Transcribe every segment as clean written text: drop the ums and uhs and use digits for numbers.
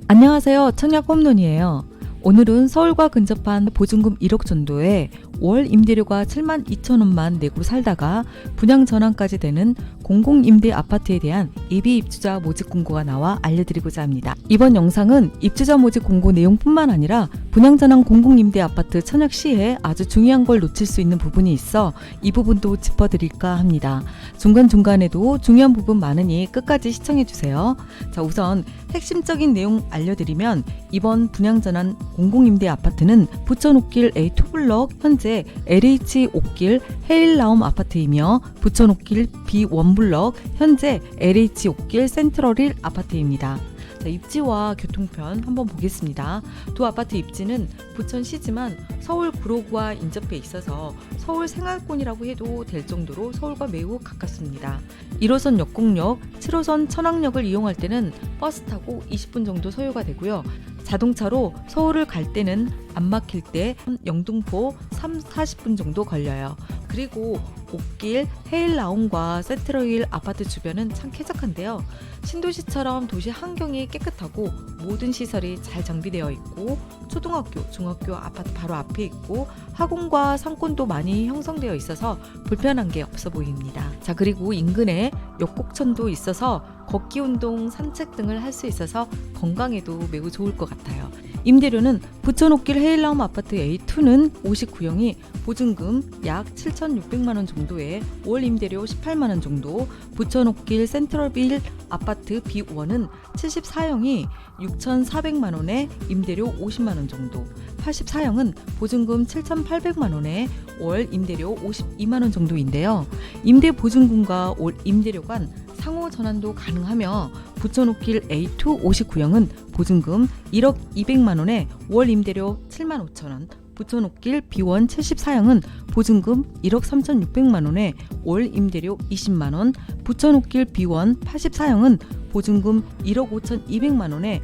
안녕하세요. 청약홈론이에요. 오늘은 서울과 근접한 보증금 1억 정도에 월 임대료가 72,000원만 내고 살다가 분양 전환까지 되는 공공임대 아파트에 대한 예비 입주자 모집 공고가 나와 알려드리고자 합니다. 이번 영상은 입주자 모집 공고 내용뿐만 아니라 분양 전환 공공임대 아파트 청약 시에 아주 중요한 걸 놓칠 수 있는 부분이 있어 이 부분도 짚어드릴까 합니다. 중간중간에도 중요한 부분 많으니 끝까지 시청해주세요. 자, 우선 핵심적인 내용 알려드리면 이번 분양 전환 공공임대 아파트는 부천 옥길 A2블럭 현재 LH 옥길 헤일라움 아파트이며 부천 옥길 B1블럭 현재 LH 옥길 센트럴1 아파트입니다. 자, 입지와 교통편 한번 보겠습니다. 두 아파트 입지는 부천시지만 서울 구로구와 인접해 있어서 서울 생활권이라고 해도 될 정도로 서울과 매우 가깝습니다. 1호선 역곡역, 7호선 천왕역을 이용할 때는 버스 타고 20분 정도 소요가 되고요. 자동차로 서울을 갈 때는 안 막힐 때 영등포 40분 정도 걸려요. 그리고 옥길, 헤일라운과 센트럴1 아파트 주변은 참 쾌적한데요. 신도시처럼 도시 환경이 깨끗하고 모든 시설이 잘 장비되어 있고 초등학교, 중학교 아파트 바로 앞에 있고 학원과 상권도 많이 형성되어 있어서 불편한 게 없어 보입니다. 자, 그리고 인근에 역곡천도 있어서 걷기 운동, 산책 등을 할 수 있어서 건강에도 매우 좋을 것 같아요. 임대료는 부천 옥길 헤일라움 아파트 A2는 59형이 보증금 약 7,600만원 정도에 월 임대료 18만원 정도, 부천 옥길 센트럴1 아파트 B1은 74형이 6,400만원에 임대료 50만원 정도, 84형은 보증금 7,800만원에 월 임대료 52만원 정도인데요. 임대 보증금과 월 임대료 간 상호 전환도 가능하며 부천 옥길 A2 59형은 보증금 1억 200만원에 월 임대료 7만 5천원, 부천 옥길 B1 74형은 보증금 1억 3,600만원에 월 임대료 20만원, 부천 옥길 B1 84형은 보증금 1억 5,200만원에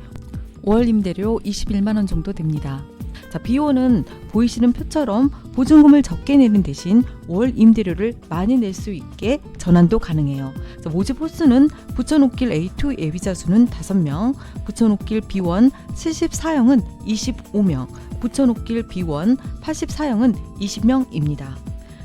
월 임대료 21만원 정도 됩니다. 자, B1은 보이시는 표처럼 보증금을 적게 내는 대신 월 임대료를 많이 낼 수 있게 전환도 가능해요. 자, 모집 호수는 부천 옥길 A2 예비자 수는 5명, 부천 옥길 B1 74형은 25명, 부천 옥길 B1 84형은 20명입니다.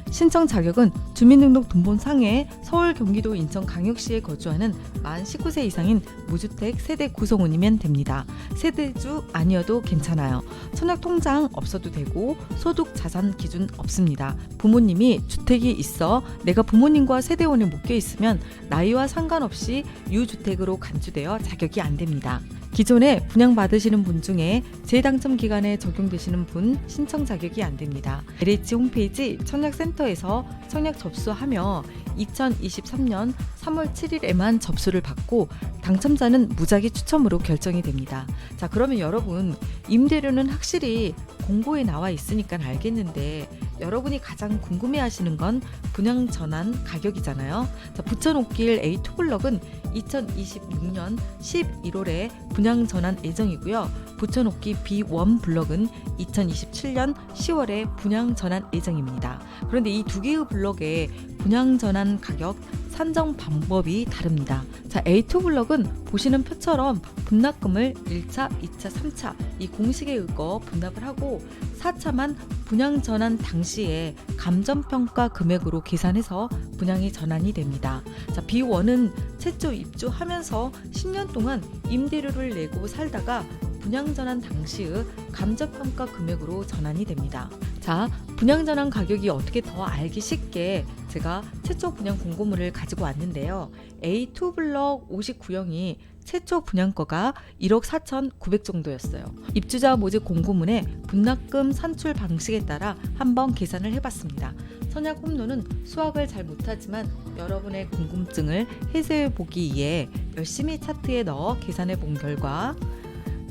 신청 자격은 주민등록등본상에 서울, 경기도, 인천, 광역시에 거주하는 만 19세 이상인 무주택 세대 구성원이면 됩니다. 세대주 아니어도 괜찮아요. 청약통장 없어도 되고 소득 자산 기준 없습니다. 부모님이 주택이 있어 내가 부모님과 세대원에 묶여 있으면 나이와 상관없이 유주택으로 간주되어 자격이 안 됩니다. 기존에 분양받으시는 분 중에 재당첨 기간에 적용되시는 분 신청 자격이 안 됩니다. LH 홈페이지 청약센터에서 청약 접수하며 2023년 3월 7일에만 접수를 받고 당첨자는 무작위 추첨으로 결정이 됩니다. 자, 그러면 여러분, 임대료는 확실히 공고에 나와 있으니까 알겠는데 여러분이 가장 궁금해하시는 건 분양 전환 가격이잖아요. 자, 부천 옥길 A2블럭은 2026년 11월에 분양 전환 예정이고요. 부천 옥길 B1 블럭은 2027년 10월에 분양 전환 예정입니다. 그런데 이 두 개의 블럭의 분양 전환 가격 산정 방법이 다릅니다. 자, A2 블럭은 보시는 표처럼 분납금을 1차, 2차, 3차 이 공식에 의거 분납을 하고 4차만 분양 전환 당시에 감정평가 금액으로 계산해서 분양이 전환이 됩니다. 자, B1은 최초 입주하면서 10년 동안 임대료를 내고 살다가 분양 전환 당시의 감정평가 금액으로 전환이 됩니다. 자, 분양 전환 가격이 어떻게 더 알기 쉽게 제가 최초 분양 공고문을 가지고 왔는데요. A2 블럭 59형이 최초 분양가가 1억 4,900 정도였어요. 입주자 모집 공고문에 분납금 산출 방식에 따라 한번 계산을 해봤습니다. 청약 홈론은 수학을 잘 못하지만 여러분의 궁금증을 해소해 보기 위해 열심히 차트에 넣어 계산해 본 결과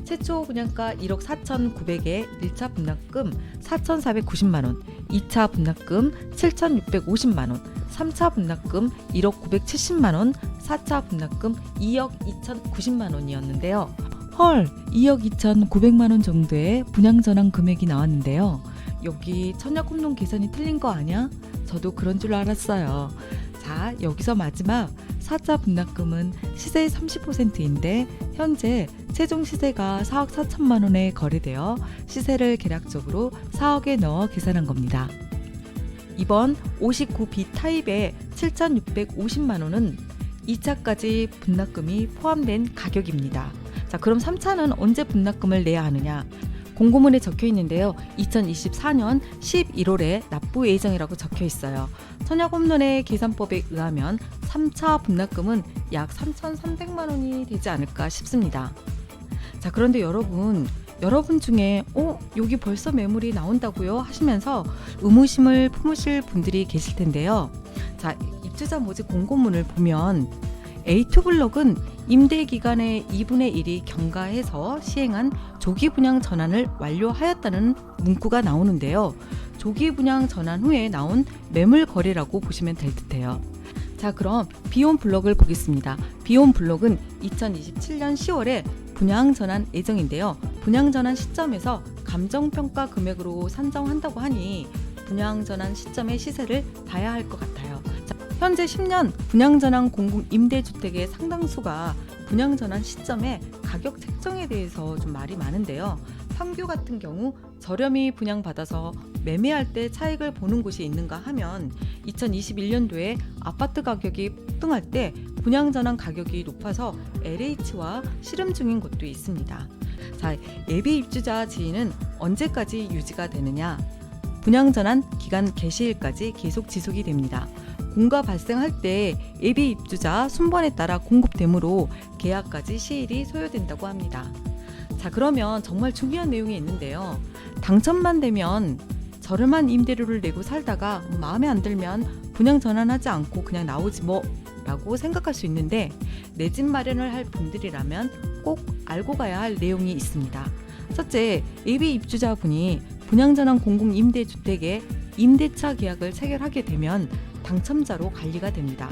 최초 분양가 1억 4,900에 1차 분납금 4,490만원, 2차 분납금 7,650만원, 3차 분납금 1억 970만원, 4차 분납금 2억 2,090만원이었는데요. 헐, 2억 2,900만원 정도의 분양 전환 금액이 나왔는데요. 여기 청약홈론 계산이 틀린 거 아니야? 저도 그런 줄 알았어요. 자, 여기서 마지막 4차 분납금은 시세의 30%인데 현재 최종 시세가 4억 4천만 원에 거래되어 시세를 계략적으로 4억에 넣어 계산한 겁니다. 이번 59B 타입의 7,650만 원은 2차까지 분납금이 포함된 가격입니다. 자, 그럼 3차는 언제 분납금을 내야 하느냐? 공고문에 적혀 있는데요. 2024년 11월에 납부 예정이라고 적혀 있어요. 천약홈론의 계산법에 의하면 3차 분납금은 약 3,300만 원이 되지 않을까 싶습니다. 자, 그런데 여러분 중에 여기 벌써 매물이 나온다고요? 하시면서 의무심을 품으실 분들이 계실 텐데요. 자, 입주자 모집 공고문을 보면 A2블록은 임대 기간의 2분의 1이 경과해서 시행한 조기 분양 전환을 완료하였다는 문구가 나오는데요. 조기 분양 전환 후에 나온 매물 거래라고 보시면 될 듯해요. 자, 그럼 비온 블록을 보겠습니다. 비온 블록은 2027년 10월에 분양 전환 예정인데요. 분양 전환 시점에서 감정평가 금액으로 산정한다고 하니 분양 전환 시점의 시세를 봐야 할 것 같아요. 자, 현재 10년 분양 전환 공공 임대주택의 상당수가 분양 전환 시점에 가격 책정에 대해서 좀 말이 많은데요. 판교 같은 경우 저렴이 분양받아서 매매할 때 차익을 보는 곳이 있는가 하면 2021년도에 아파트 가격이 폭등할 때 분양 전환 가격이 높아서 LH와 씨름 중인 곳도 있습니다. 자, 예비 입주자 지위는 언제까지 유지가 되느냐? 분양 전환 기간 개시일까지 계속 지속이 됩니다. 공가 발생할 때 예비 입주자 순번에 따라 공급되므로 계약까지 시일이 소요된다고 합니다. 자, 그러면 정말 중요한 내용이 있는데요. 당첨만 되면 저렴한 임대료를 내고 살다가 마음에 안 들면 분양 전환하지 않고 그냥 나오지 뭐 라고 생각할 수 있는데 내 집 마련을 할 분들이라면 꼭 알고 가야 할 내용이 있습니다. 첫째, 예비 입주자분이 분양전환 공공임대주택의 임대차 계약을 체결하게 되면 당첨자로 관리가 됩니다.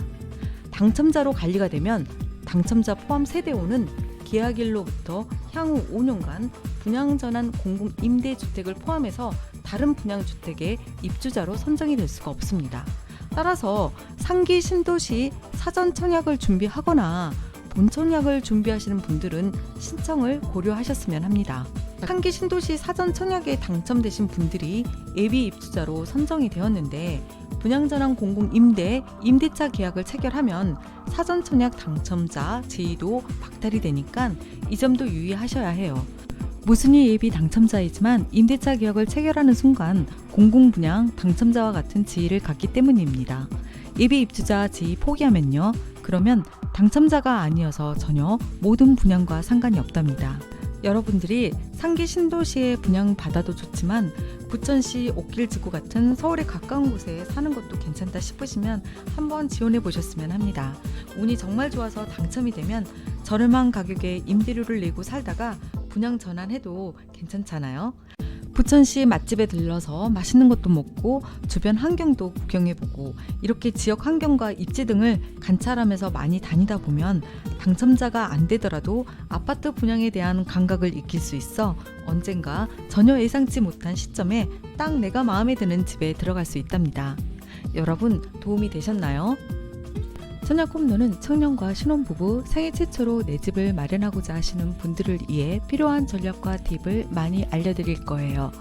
당첨자로 관리가 되면 당첨자 포함 세대원은 계약일로부터 향후 5년간 분양전환 공공임대주택을 포함해서 다른 분양주택의 입주자로 선정이 될 수가 없습니다. 따라서 상기 신도시 사전 청약을 준비하거나 본 청약을 준비하시는 분들은 신청을 고려하셨으면 합니다. 상기 신도시 사전 청약에 당첨되신 분들이 예비 입주자로 선정이 되었는데 분양전환 공공임대 임대차 계약을 체결하면 사전 청약 당첨자 지위도 박탈이 되니까 이 점도 유의하셔야 해요. 무순위 예비 당첨자이지만 임대차 계약을 체결하는 순간 공공분양 당첨자와 같은 지위를 갖기 때문입니다. 예비 입주자 지위 포기하면요, 그러면 당첨자가 아니어서 전혀 모든 분양과 상관이 없답니다. 여러분들이 상기 신도시에 분양받아도 좋지만 부천시 옥길지구 같은 서울에 가까운 곳에 사는 것도 괜찮다 싶으시면 한번 지원해 보셨으면 합니다. 운이 정말 좋아서 당첨이 되면 저렴한 가격에 임대료를 내고 살다가 분양 전환해도 괜찮잖아요. 부천시 맛집에 들러서 맛있는 것도 먹고 주변 환경도 구경해보고 이렇게 지역 환경과 입지 등을 관찰하면서 많이 다니다 보면 당첨자가 안 되더라도 아파트 분양에 대한 감각을 익힐 수 있어 언젠가 전혀 예상치 못한 시점에 딱 내가 마음에 드는 집에 들어갈 수 있답니다. 여러분, 도움이 되셨나요? 천약홈론은 청년과 신혼부부 생애 최초로 내 집을 마련하고자 하시는 분들을 위해 필요한 전략과 팁을 많이 알려드릴 거예요.